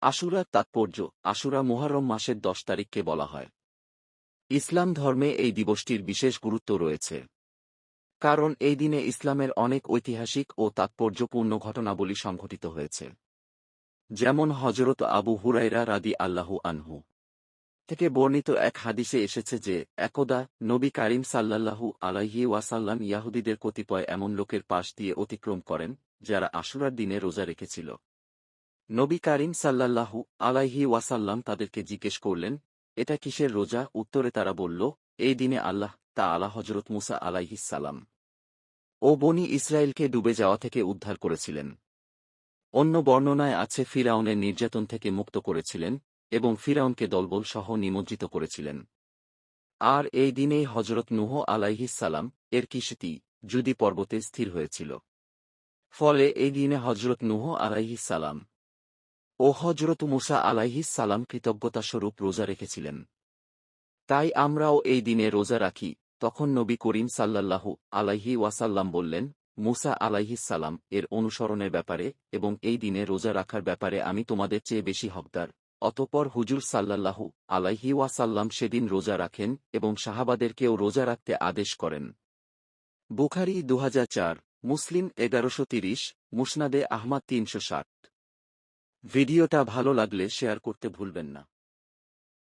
আশুরার তাৎপর্য। আশুরা মুহররম মাসের ১০ তারিখকে বলা হয়। ইসলাম ধর্মে এই দিবসটির বিশেষ গুরুত্ব রয়েছে। কারণ এই দিনে ইসলামের অনেক ঐতিহাসিক ও তাৎপর্যপূর্ণ ঘটনাবলী সংঘটিত হয়েছে। যেমন হজরত আবু হুরায়রা রাদিয়াল্লাহু আনহু থেকে বর্ণিত এক হাদিসে এসেছে যে, একদা নবী কারীম সাল্লাল্লাহু আলাইহি ওয়াসাল্লাম ইয়াহুদীদের কতিপয় এমন লোকের পাশ দিয়ে অতিক্রম করেন, যারা আশুরার দিনে রোজা রেখেছিল। নবী কারীম সাল্লাল্লাহু আলাইহি ওয়াসাল্লাম তাদেরকে জিজ্ঞেস করলেন, এটা কিসের রোজা? উত্তরে তারা বলল, এই দিনে আল্লাহ তাআলা হজরত মুসা আলাইহিস সালাম ও বনী ইসরায়েলকে ডুবে যাওয়া থেকে উদ্ধার করেছিলেন। অন্য বর্ণনায় আছে ফিরআউনের নির্যাতন থেকে মুক্ত করেছিলেন এবং ফিরআউনকে দলবল সহ নিমজ্জিত করেছিলেন। আর এই দিনেই হজরত নূহ আলাইহিস সালাম এর কিশতি জুদি পর্বতে স্থির হয়েছিল। ফলে এই দিনে হজরত নূহ আলাইহিস সালাম ও হজরত মুসা আলাইহিস সালাম কৃতজ্ঞতাস্বরূপ রোজা রেখেছিলেন। তাই আমরাও এই দিনে রোজা রাখি। তখন নবী করিম সাল্লাল্লাহু আলাইহি ওয়াসাল্লাম বললেন, মুসা আলাইহিস সালাম এর অনুসরণের ব্যাপারে এবং এই দিনে রোজা রাখার ব্যাপারে আমি তোমাদের চেয়ে বেশি হকদার। অতঃপর হুজুর সাল্লাল্লাহু আলাইহি ওয়াসাল্লাম সেদিন রোজা রাখেন এবং সাহাবাদেরকেও রোজা রাখতে আদেশ করেন। বুখারী ২০০৪, মুসলিম ১১৩০, মুসনাদে আহমাদ ৩৬০। ভিডিওটা ভালো লাগলে শেয়ার করতে ভুলবেন না।